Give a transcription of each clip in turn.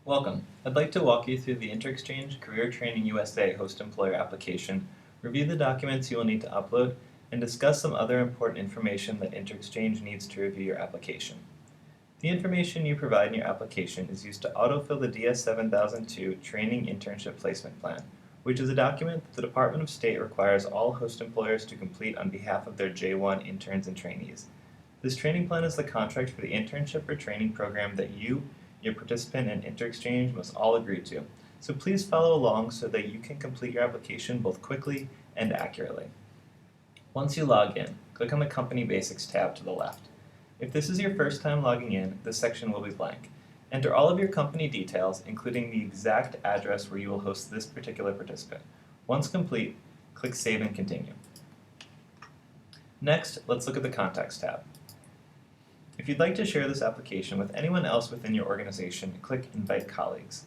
Welcome. I'd like to walk you through the InterExchange Career Training USA host employer application, review the documents you will need to upload, and discuss some other important information that InterExchange needs to review your application. The information you provide in your application is used to autofill the DS7002 Training Internship Placement Plan, which is a document that the Department of State requires all host employers to complete on behalf of their J1 interns and trainees. This training plan is the contract for the internship or training program that you, your participant, and InterExchange must all agree to. So please follow along so that you can complete your application both quickly and accurately. Once you log in, click on the Company Basics tab to the left. If this is your first time logging in, this section will be blank. Enter all of your company details, including the exact address where you will host this particular participant. Once complete, click Save and Continue. Next, let's look at the Contacts tab. If you'd like to share this application with anyone else within your organization, click Invite Colleagues.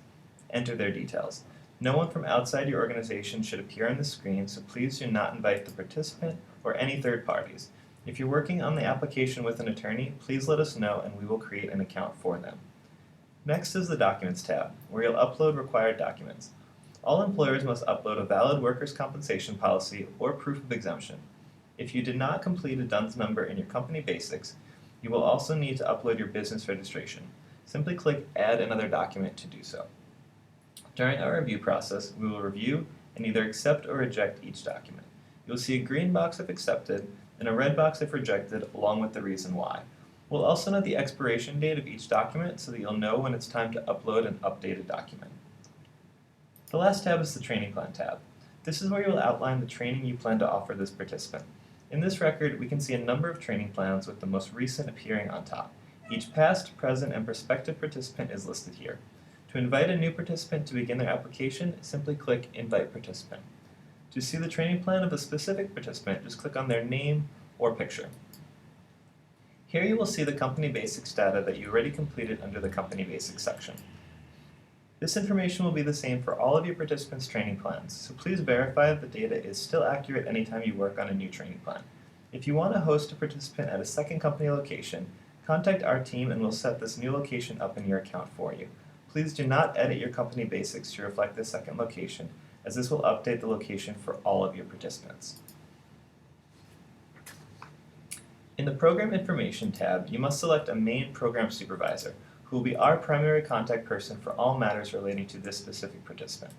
Enter their details. No one from outside your organization should appear on the screen, so please do not invite the participant or any third parties. If you're working on the application with an attorney, please let us know and we will create an account for them. Next is the Documents tab, where you'll upload required documents. All employers must upload a valid workers' compensation policy or proof of exemption. If you did not complete a DUNS number in your company basics, you will also need to upload your business registration. Simply click Add another document to do so. During our review process, we will review and either accept or reject each document. You'll see a green box if accepted and a red box if rejected, along with the reason why. We'll also note the expiration date of each document so that you'll know when it's time to upload an updated document. The last tab is the Training Plan tab. This is where you will outline the training you plan to offer this participant. In this record, we can see a number of training plans with the most recent appearing on top. Each past, present, and prospective participant is listed here. To invite a new participant to begin their application, simply click Invite Participant. To see the training plan of a specific participant, just click on their name or picture. Here you will see the Company Basics data that you already completed under the Company Basics section. This information will be the same for all of your participants' training plans, so please verify that the data is still accurate anytime you work on a new training plan. If you want to host a participant at a second company location, contact our team and we'll set this new location up in your account for you. Please do not edit your Company Basics to reflect the second location, as this will update the location for all of your participants. In the Program Information tab, you must select a main program supervisor, who will be our primary contact person for all matters relating to this specific participant.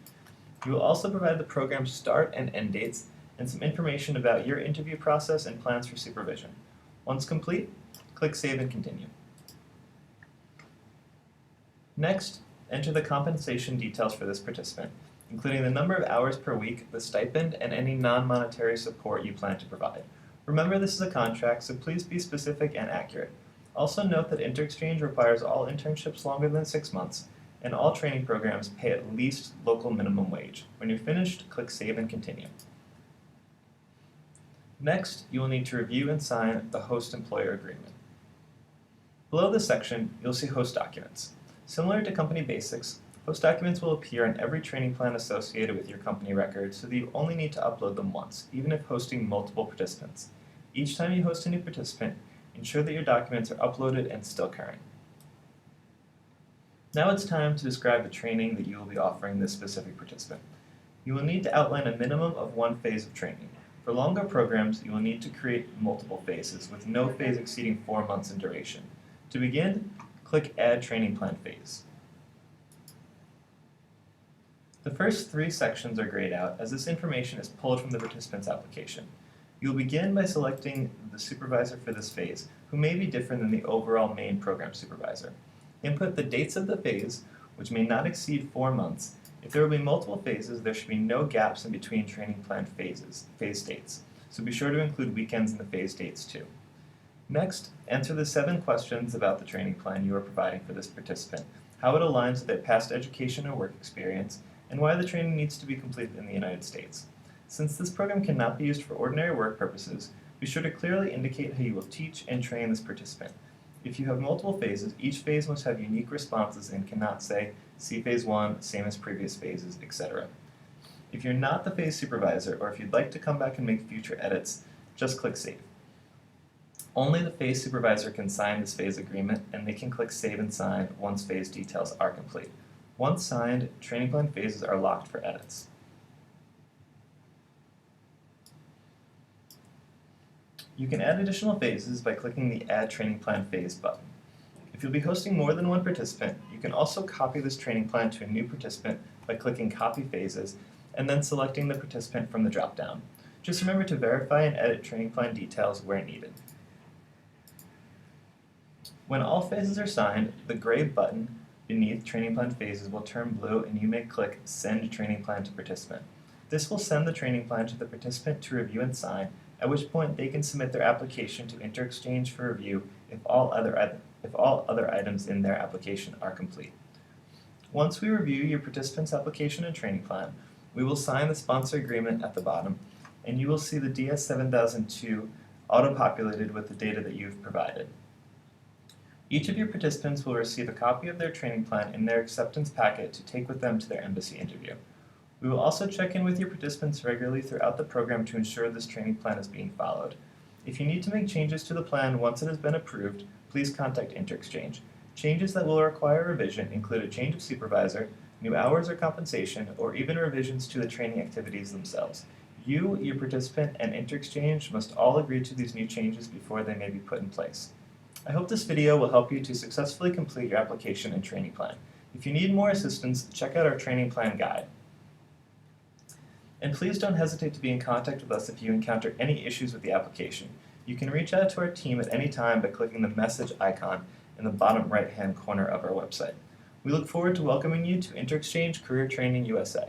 You will also provide the program's start and end dates and some information about your interview process and plans for supervision. Once complete, click Save and Continue. Next, enter the compensation details for this participant, including the number of hours per week, the stipend, and any non-monetary support you plan to provide. Remember, this is a contract, so please be specific and accurate. Also note that InterExchange requires all internships longer than 6 months, and all training programs pay at least local minimum wage. When you're finished, click Save and Continue. Next, you will need to review and sign the host employer agreement. Below this section, you'll see host documents. Similar to Company Basics, host documents will appear on every training plan associated with your company record so that you only need to upload them once, even if hosting multiple participants. Each time you host a new participant, ensure that your documents are uploaded and still current. Now it's time to describe the training that you will be offering this specific participant. You will need to outline a minimum of one phase of training. For longer programs, you will need to create multiple phases, with no phase exceeding 4 months in duration. To begin, click Add Training Plan Phase. The first 3 sections are grayed out, as this information is pulled from the participant's application. You will begin by selecting the supervisor for this phase, who may be different than the overall main program supervisor. Input the dates of the phase, which may not exceed 4 months. If there will be multiple phases, there should be no gaps in between training plan phase dates, so be sure to include weekends in the phase dates too. Next, answer the 7 questions about the training plan you are providing for this participant, how it aligns with their past education or work experience, and why the training needs to be completed in the United States. Since this program cannot be used for ordinary work purposes, be sure to clearly indicate how you will teach and train this participant. If you have multiple phases, each phase must have unique responses and cannot say, see phase 1, same as previous phases, etc. If you're not the phase supervisor, or if you'd like to come back and make future edits, just click Save. Only the phase supervisor can sign this phase agreement, and they can click Save and Sign once phase details are complete. Once signed, training plan phases are locked for edits. You can add additional phases by clicking the Add Training Plan Phase button. If you'll be hosting more than one participant, you can also copy this training plan to a new participant by clicking Copy Phases and then selecting the participant from the drop-down. Just remember to verify and edit training plan details where needed. When all phases are signed, the gray button beneath training plan phases will turn blue and you may click Send Training Plan to Participant. This will send the training plan to the participant to review and sign, at which point they can submit their application to InterExchange for review if all other items in their application are complete. Once we review your participant's application and training plan, we will sign the sponsor agreement at the bottom, and you will see the DS7002 auto-populated with the data that you've provided. Each of your participants will receive a copy of their training plan in their acceptance packet to take with them to their embassy interview. We will also check in with your participants regularly throughout the program to ensure this training plan is being followed. If you need to make changes to the plan once it has been approved, please contact InterExchange. Changes that will require revision include a change of supervisor, new hours or compensation, or even revisions to the training activities themselves. You, your participant, and InterExchange must all agree to these new changes before they may be put in place. I hope this video will help you to successfully complete your application and training plan. If you need more assistance, check out our training plan guide. And please don't hesitate to be in contact with us if you encounter any issues with the application. You can reach out to our team at any time by clicking the message icon in the bottom right-hand corner of our website. We look forward to welcoming you to InterExchange Career Training USA.